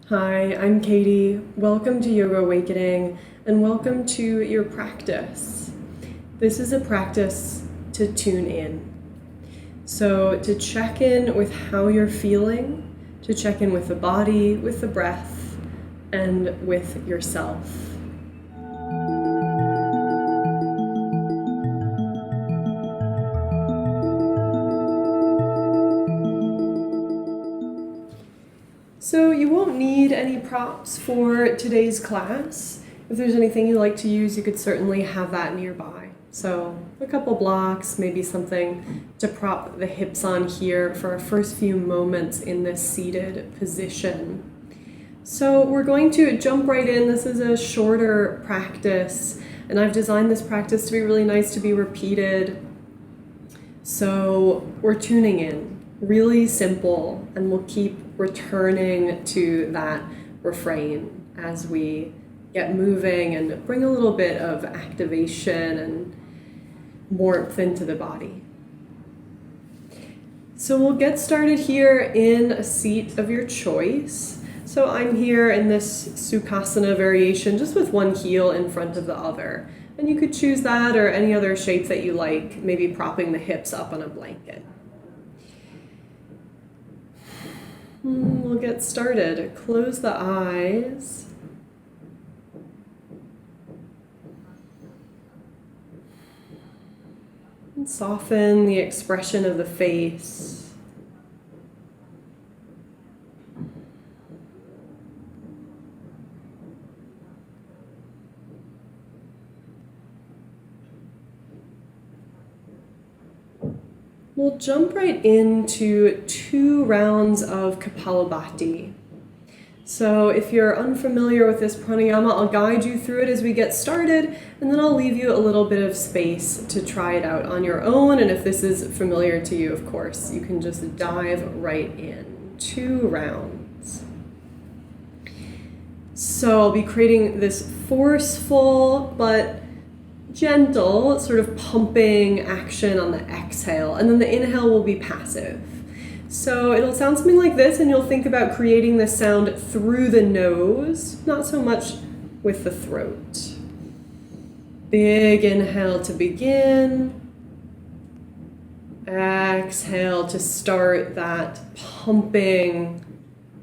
Hi, I'm Katie. Welcome to Yoga Awakening and welcome to your practice. This is a practice to tune in. So, to check in with how you're feeling, to check in with the body, with the breath, and with yourself. So you won't need any props for today's class. If there's anything you like to use, you could certainly have that nearby. So a couple blocks, maybe something to prop the hips on here for our first few moments in this seated position. So we're going to jump right in. This is a shorter practice, and I've designed this practice to be really nice to be repeated. So we're tuning in, really simple, and we'll keep returning to that refrain as we get moving and bring a little bit of activation and warmth into the body. So we'll get started here in a seat of your choice. So I'm here in this Sukhasana variation, just with one heel in front of the other. And you could choose that or any other shape that you like, maybe propping the hips up on a blanket. We'll get started. Close the eyes. And soften the expression of the face. We'll jump right into 2 rounds of Kapalabhati. So if you're unfamiliar with this pranayama, I'll guide you through it as we get started, and then I'll leave you a little bit of space to try it out on your own. And if this is familiar to you, of course, you can just dive right in. 2 rounds. So I'll be creating this forceful but gentle sort of pumping action on the exhale, and then the inhale will be passive. So it'll sound something like this, and you'll think about creating this sound through the nose, not so much with the throat. Big inhale to begin. Exhale to start that pumping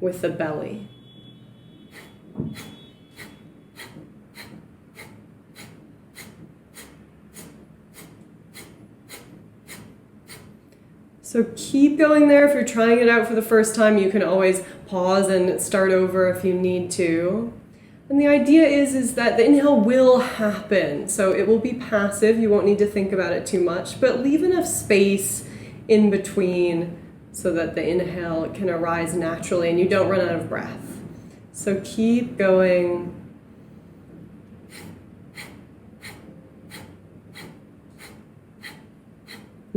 with the belly. So keep going there. If you're trying it out for the first time, you can always pause and start over if you need to. And the idea is that the inhale will happen. So it will be passive. You won't need to think about it too much, but leave enough space in between so that the inhale can arise naturally and you don't run out of breath. So keep going.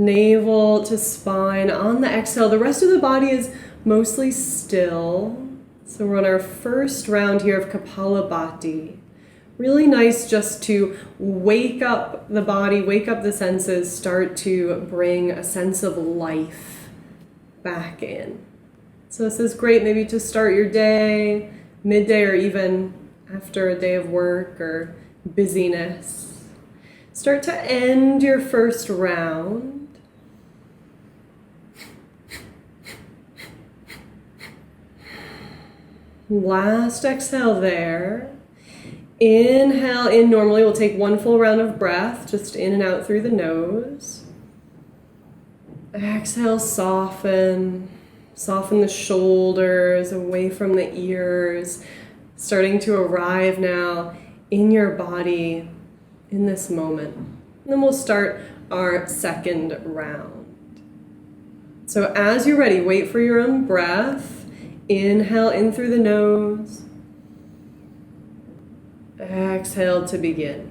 Navel to spine on the exhale. The rest of the body is mostly still. So we're on our first round here of Kapalabhati. Really nice just to wake up the body, wake up the senses, start to bring a sense of life back in. So this is great maybe to start your day, midday, or even after a day of work or busyness. Start to end your first round. Last exhale there. Inhale in normally. We'll take 1 full round of breath, just in and out through the nose. Exhale, soften. Soften the shoulders away from the ears. Starting to arrive now in your body in this moment. And then we'll start our second round. So as you're ready, wait for your own breath. Inhale in through the nose. Exhale to begin.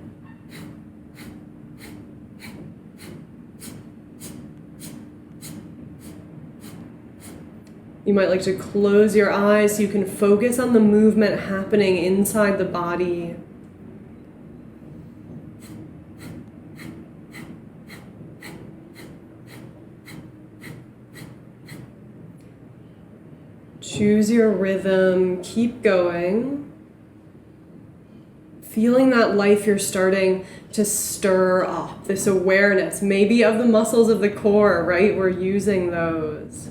You might like to close your eyes so you can focus on the movement happening inside the body. Choose your rhythm, keep going. Feeling that life you're starting to stir up, this awareness, maybe of the muscles of the core, right? We're using those.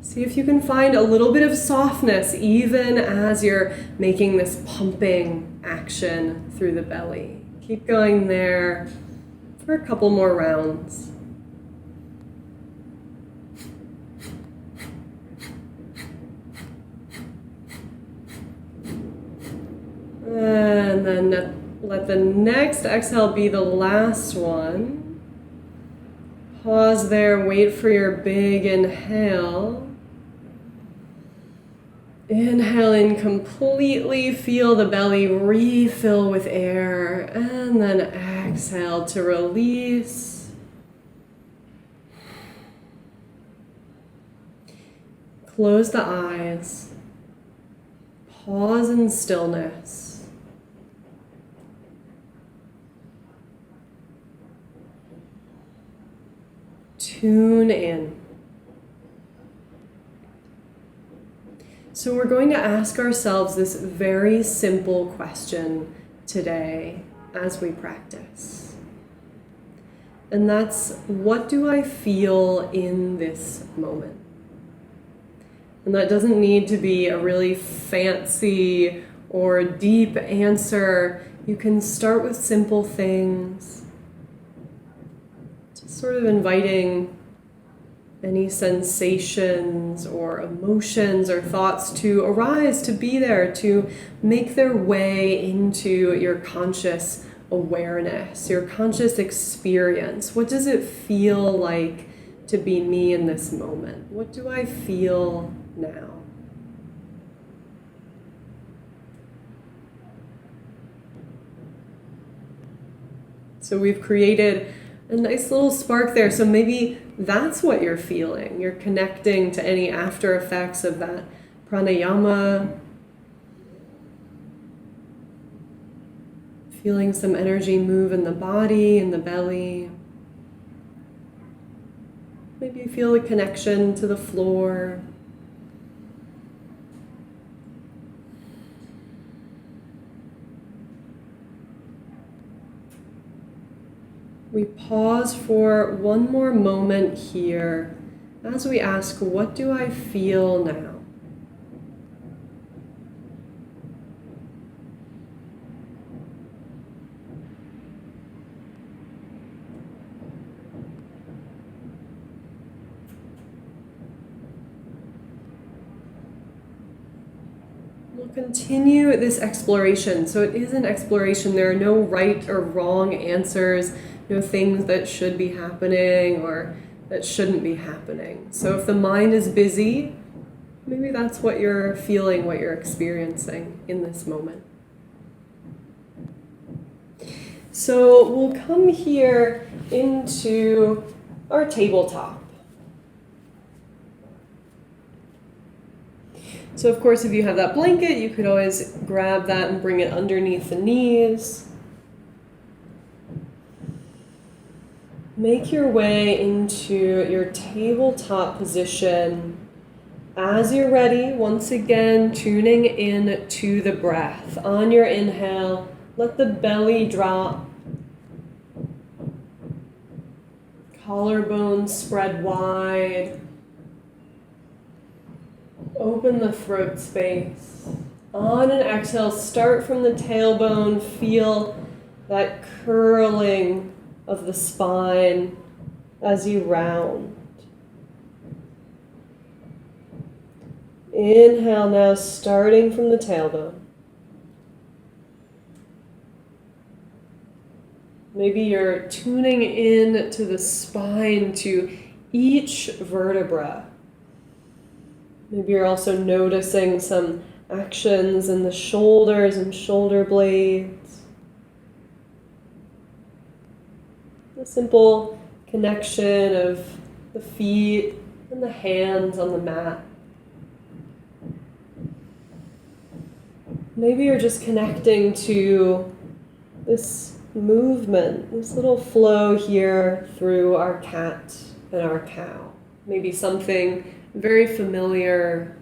See if you can find a little bit of softness even as you're making this pumping action through the belly. Keep going there for a couple more rounds. And then let the next exhale be the last one. Pause there, wait for your big inhale. Inhale in completely, feel the belly refill with air, and then exhale to release. Close the eyes. Pause in stillness. Tune in. So we're going to ask ourselves this very simple question today as we practice. And that's, what do I feel in this moment? And that doesn't need to be a really fancy or deep answer. You can start with simple things. Just sort of inviting any sensations or emotions or thoughts to arise, to be there, to make their way into your conscious awareness, your conscious experience. What does it feel like to be me in this moment? What do I feel now? So we've created a nice little spark there. So maybe that's what you're feeling. You're connecting to any after effects of that pranayama. Feeling some energy move in the body, in the belly. Maybe you feel a connection to the floor. We pause for one more moment here as we ask, what do I feel now? We'll continue this exploration. So it is an exploration. There are no right or wrong answers. No things that should be happening or that shouldn't be happening. So if the mind is busy, maybe that's what you're feeling, what you're experiencing in this moment. So we'll come here into our tabletop. So of course, if you have that blanket, you could always grab that and bring it underneath the knees. Make your way into your tabletop position. As you're ready, once again, tuning in to the breath. On your inhale, let the belly drop. Collarbones spread wide. Open the throat space. On an exhale, start from the tailbone. Feel that curling of the spine as you round. Inhale now, starting from the tailbone. Maybe you're tuning in to the spine, to each vertebra. Maybe you're also noticing some actions in the shoulders and shoulder blades. A simple connection of the feet and the hands on the mat. Maybe you're just connecting to this movement, this little flow here through our cat and our cow. Maybe something very familiar.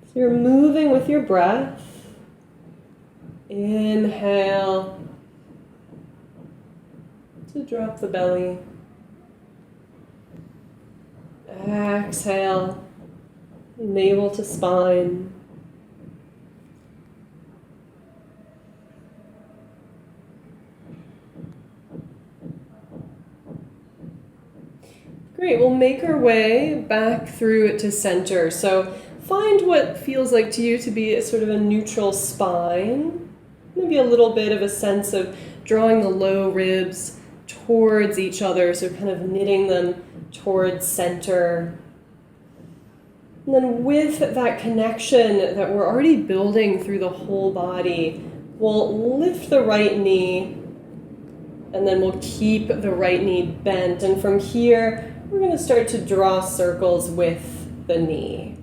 So you're moving with your breath. Inhale to drop the belly. Exhale, navel to spine. Great, we'll make our way back through to center. So find what feels like to you to be a sort of a neutral spine. Maybe a little bit of a sense of drawing the low ribs towards each other, so kind of knitting them towards center. And then with that connection that we're already building through the whole body, we'll lift the right knee, and then we'll keep the right knee bent. And from here, we're going to start to draw circles with the knee.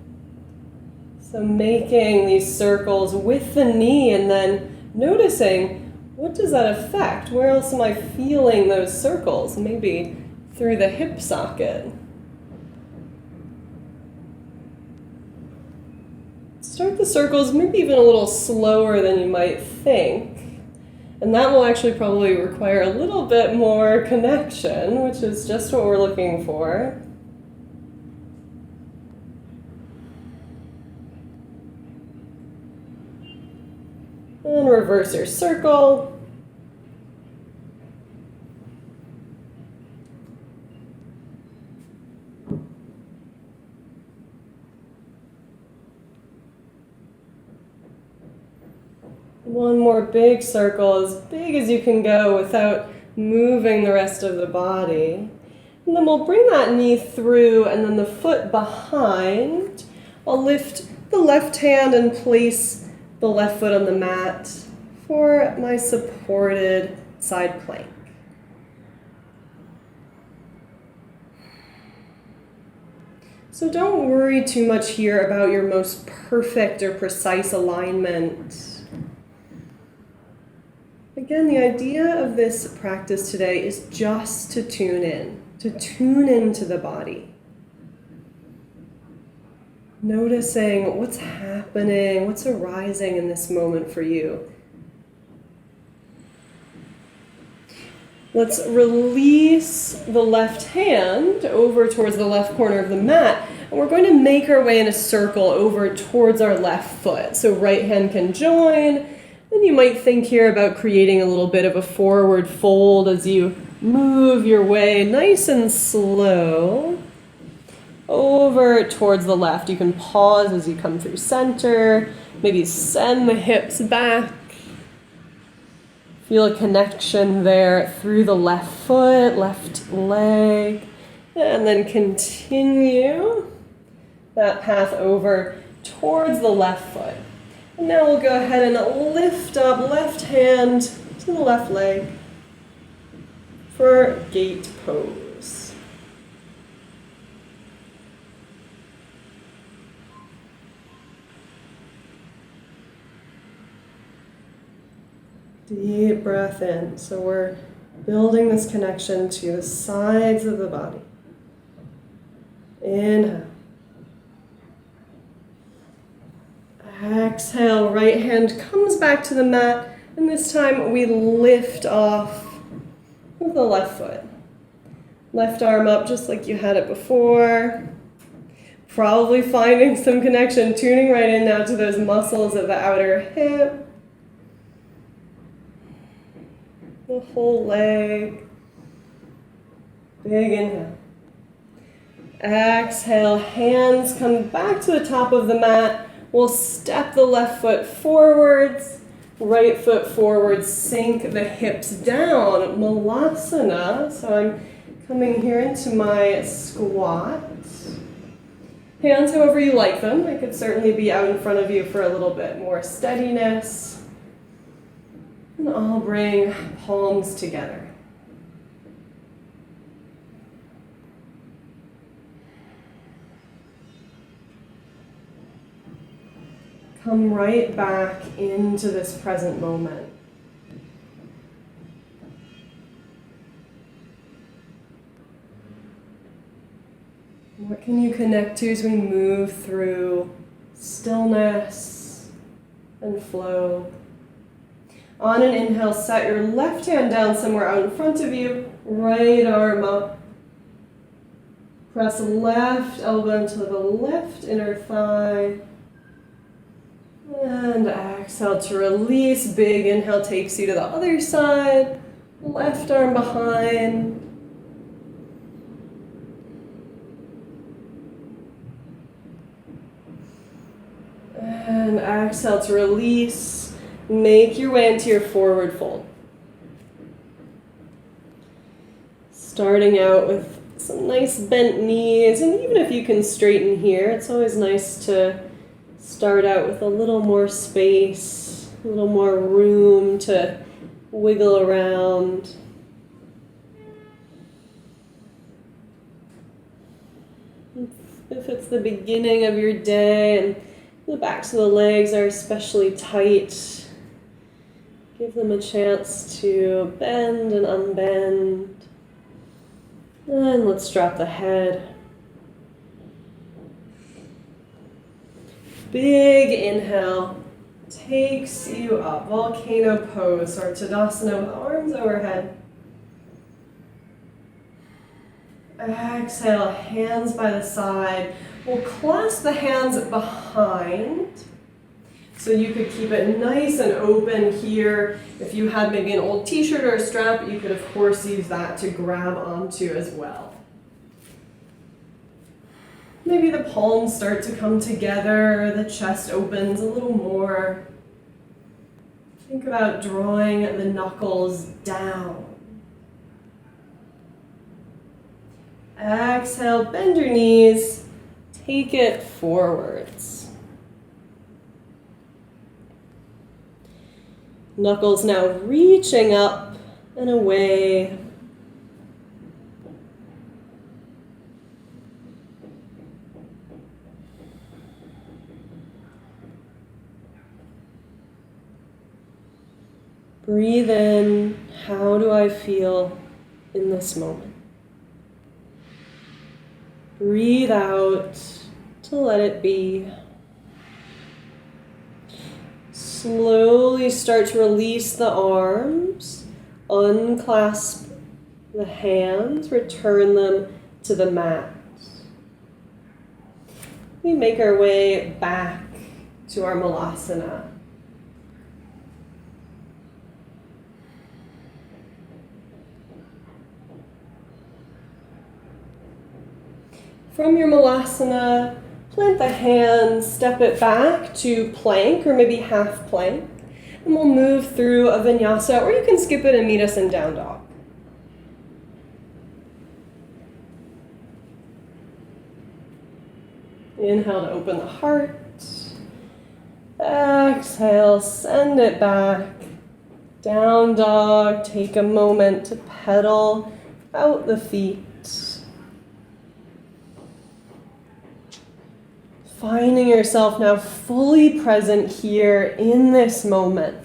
So making these circles with the knee and then noticing, what does that affect? Where else am I feeling those circles? Maybe through the hip socket. Start the circles maybe even a little slower than you might think. And that will actually probably require a little bit more connection, which is just what we're looking for. And reverse your circle. One more big circle, as big as you can go without moving the rest of the body. And then we'll bring that knee through and then the foot behind. I'll lift the left hand and place the left foot on the mat for my supported side plank. So don't worry too much here about your most perfect or precise alignment. Again, the idea of this practice today is just to tune into the body. Noticing what's happening, what's arising in this moment for you. Let's release the left hand over towards the left corner of the mat, and we're going to make our way in a circle over towards our left foot. So right hand can join. And you might think here about creating a little bit of a forward fold as you move your way nice and slow over towards the left. You can pause as you come through center, maybe send the hips back. Feel a connection there through the left foot, left leg, and then continue that path over towards the left foot. And now we'll go ahead and lift up left hand to the left leg for gate pose. Deep breath in. So we're building this connection to the sides of the body. Inhale. Exhale, right hand comes back to the mat, and this time we lift off with the left foot. Left arm up just like you had it before. Probably finding some connection, tuning right in now to those muscles of the outer hip. The whole leg. Big inhale. Exhale, hands come back to the top of the mat. We'll step the left foot forwards, right foot forwards, sink the hips down, Malasana. So I'm coming here into my squat. Hands however you like them. They could certainly be out in front of you for a little bit more steadiness. And I'll bring palms together. Come right back into this present moment. What can you connect to as we move through stillness and flow? On an inhale, set your left hand down somewhere out in front of you, right arm up. Press left elbow into the left inner thigh. And exhale to release. Big inhale takes you to the other side. Left arm behind. And exhale to release. Make your way into your forward fold. Starting out with some nice bent knees, and even if you can straighten here, it's always nice to start out with a little more space, a little more room to wiggle around. If it's the beginning of your day and the backs of the legs are especially tight, give them a chance to bend and unbend. And let's drop the head. Big inhale takes you up, volcano pose or Tadasana with arms overhead. Exhale, hands by the side. We'll clasp the hands behind. So you could keep it nice and open here. If you had maybe an old t-shirt or a strap, you could of course use that to grab onto as well. Maybe the palms start to come together, the chest opens a little more. Think about drawing the knuckles down. Exhale, bend your knees, take it forwards. Knuckles now reaching up and away. Breathe in. How do I feel in this moment? Breathe out to let it be. Slowly start to release the arms, unclasp the hands, return them to the mat. We make our way back to our Malasana. From your Malasana, plant the hands, step it back to plank or maybe half plank. And we'll move through a vinyasa, or you can skip it and meet us in down dog. Inhale to open the heart. Exhale, send it back. Down dog, take a moment to pedal out the feet. Finding yourself now fully present here in this moment.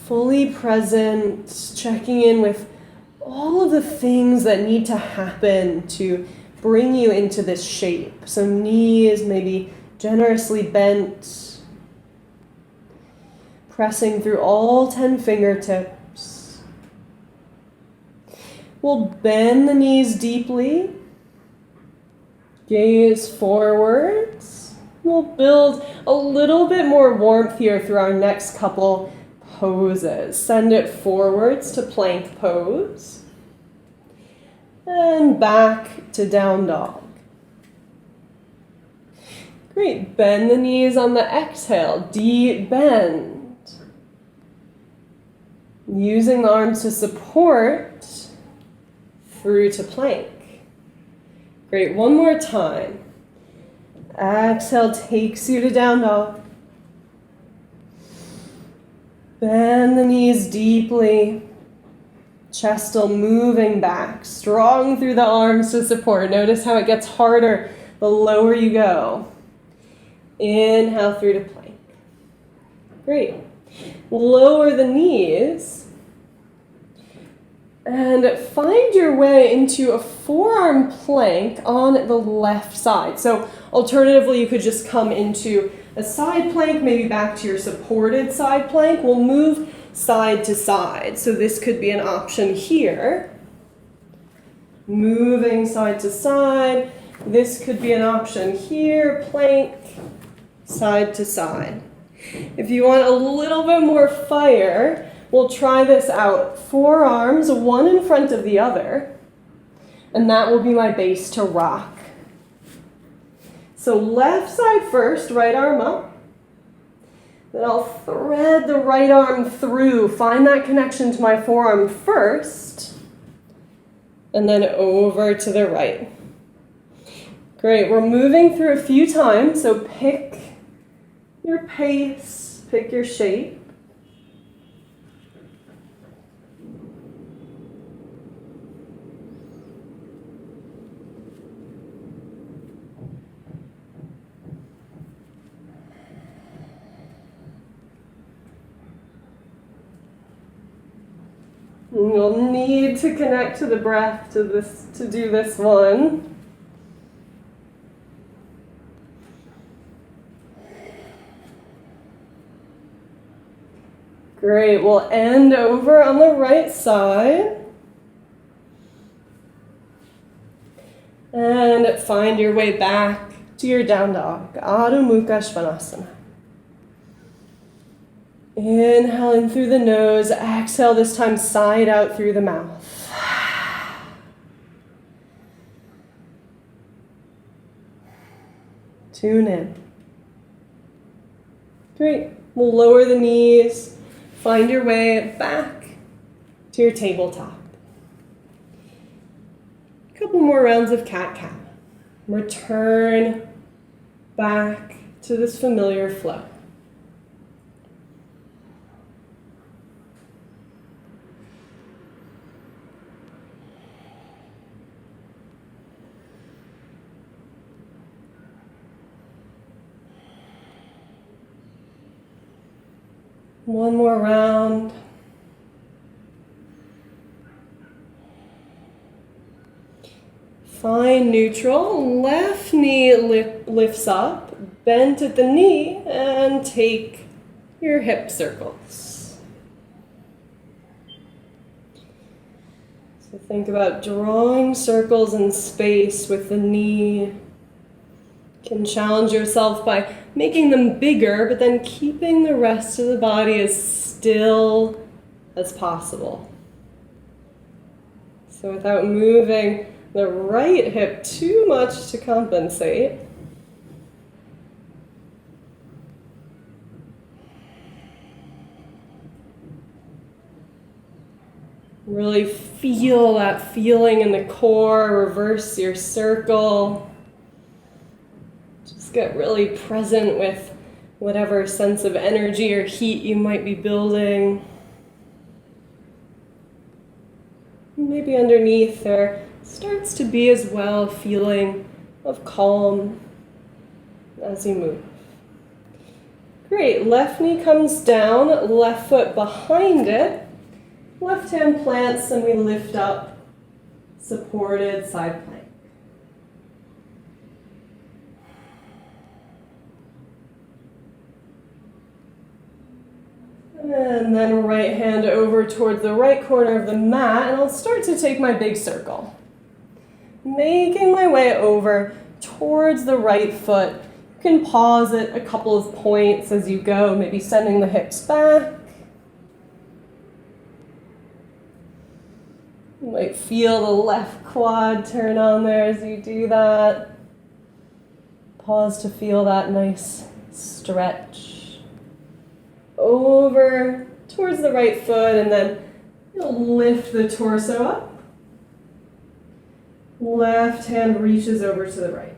Fully present, checking in with all of the things that need to happen to bring you into this shape. So knees maybe generously bent. Pressing through all 10 fingertips. We'll bend the knees deeply. Gaze forwards. We'll build a little bit more warmth here through our next couple poses. Send it forwards to plank pose. And back to down dog. Great. Bend the knees on the exhale. Deep bend. Using the arms to support through to plank. Great, one more time. Exhale takes you to down dog. Bend the knees deeply. Chest still moving back. Strong through the arms to support. Notice how it gets harder the lower you go. Inhale through to plank. Great. Lower the knees and find your way into a forearm plank on the left side. So alternatively, you could just come into a side plank, maybe back to your supported side plank. We'll move side to side. So this could be an option here. Moving side to side. This could be an option here, plank, side to side. If you want a little bit more fire, we'll try this out. Forearms, one in front of the other, and that will be my base to rock. So left side first, right arm up. Then I'll thread the right arm through. Find that connection to my forearm first, and then over to the right. Great, we're moving through a few times, so pick your pace, pick your shape. And you'll need to connect to the breath to do this one. Great, we'll end over on the right side. And find your way back to your down dog, Adho Mukha Svanasana. Inhaling through the nose, exhale this time side out through the mouth. Tune in. Great, we'll lower the knees. Find your way back to your tabletop. A couple more rounds of cat-cow. Return back to this familiar flow. One more round. Find neutral. Left knee lifts up, bend at the knee, and take your hip circles. So think about drawing circles in space with the knee. You can challenge yourself by making them bigger, but then keeping the rest of the body as still as possible. So without moving the right hip too much to compensate. Really feel that feeling in the core, reverse your circle. Just get really present with whatever sense of energy or heat you might be building. Maybe underneath there starts to be as well a feeling of calm as you move. Great, left knee comes down, left foot behind it, left hand plants, and we lift up, supported side plank. And then right hand over towards the right corner of the mat, and I'll start to take my big circle. Making my way over towards the right foot. You can pause at a couple of points as you go, maybe sending the hips back. You might feel the left quad turn on there as you do that. Pause to feel that nice stretch. Over towards the right foot, and then you'll lift the torso up. Left hand reaches over to the right.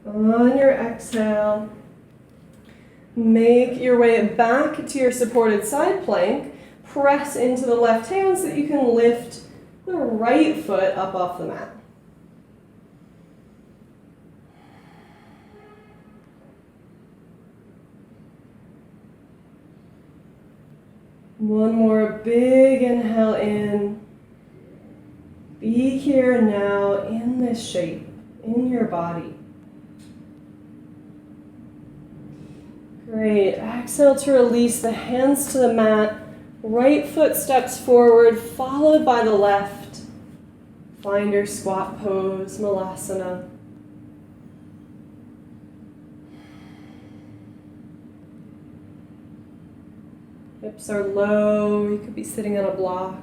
On your exhale, make your way back to your supported side plank. Press into the left hand so that you can lift the right foot up off the mat. One more big inhale in. Be here now in this shape, in your body. Great. Exhale to release the hands to the mat. Right foot steps forward, followed by the left. Find your squat pose, Malasana. Hips are low. You could be sitting on a block.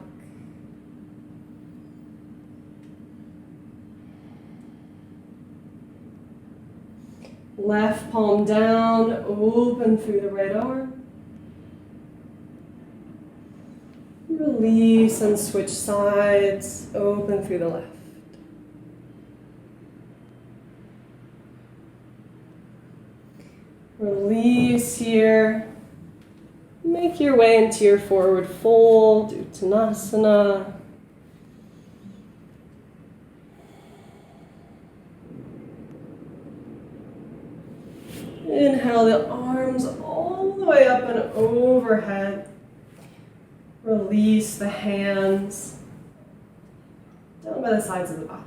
Left palm down, open through the right arm. Release and switch sides, open through the left. Release here. Make your way into your forward fold, Uttanasana. Inhale the arms all the way up and overhead. Release the hands down by the sides of the body.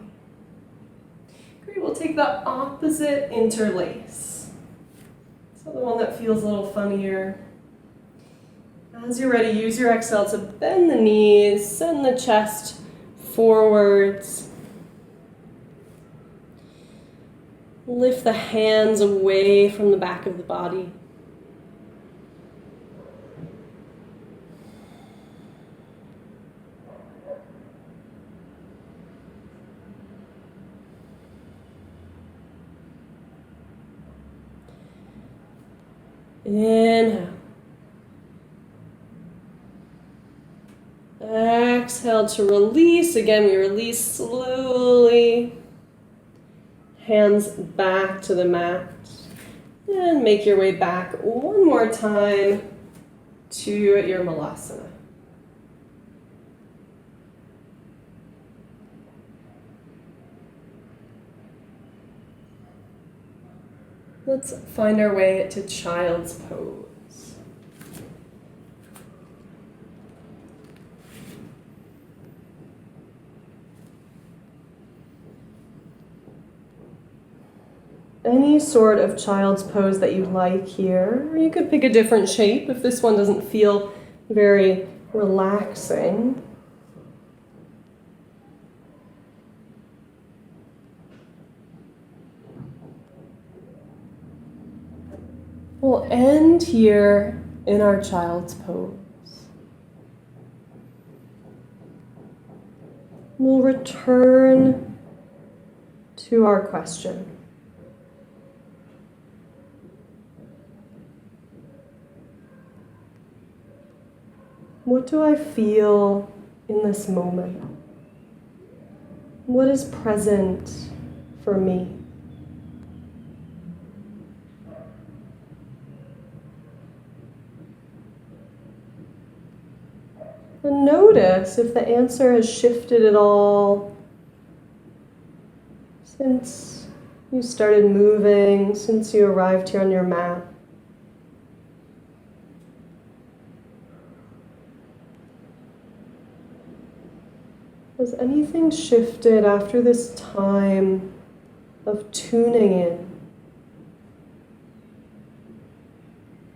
Great, we'll take the opposite interlace. So the one that feels a little funnier. As you're ready, use your exhale to bend the knees, send the chest forwards. Lift the hands away from the back of the body. Inhale. Exhale to release. Again, we release slowly. Hands back to the mat. And make your way back one more time to your Malasana. Let's find our way to Child's Pose. Any sort of child's pose that you like here, or you could pick a different shape if this one doesn't feel very relaxing. We'll end here in our child's pose. We'll return to our question. What do I feel in this moment? What is present for me? And notice if the answer has shifted at all since you started moving, since you arrived here on your mat. Has anything shifted after this time of tuning in?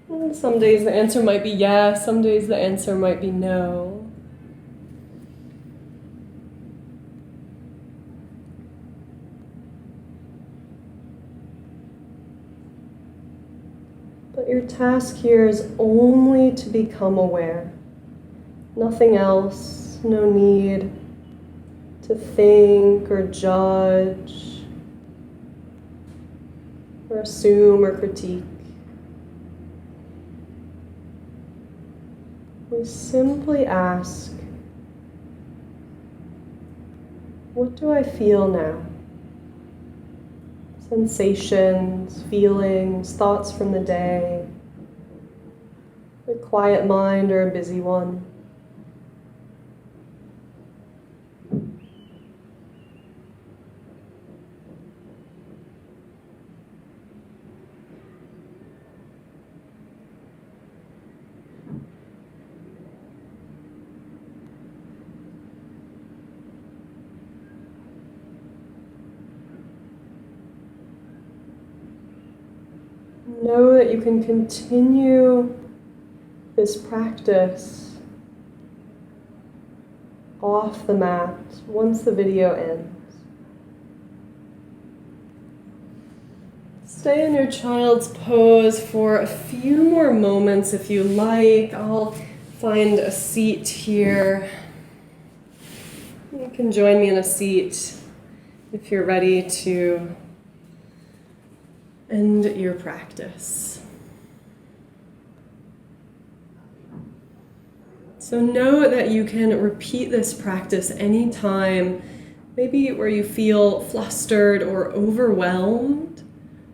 And some days the answer might be yes, some days the answer might be no. But your task here is only to become aware. Nothing else, no need to think or judge or assume or critique. We simply ask, what do I feel now? sensations, feelings, thoughts from the day, a quiet mind or a busy one. Know that you can continue this practice off the mat once the video ends. Stay in your child's pose for a few more moments if you like. I'll find a seat here. You can join me in a seat if you're ready to end your practice. So know that you can repeat this practice anytime, maybe where you feel flustered or overwhelmed,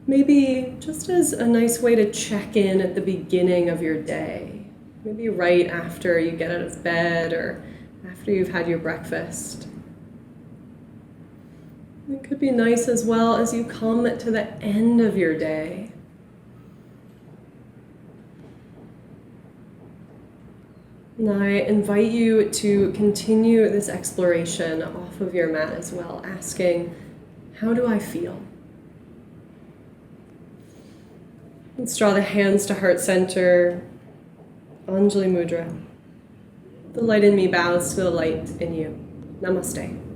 maybe just as a nice way to check in at the beginning of your day, maybe right after you get out of bed or after you've had your breakfast. It could be nice as well as you come to the end of your day. And I invite you to continue this exploration off of your mat as well, asking, how do I feel? Let's draw the hands to heart center, Anjali Mudra. The light in me bows to the light in you. Namaste.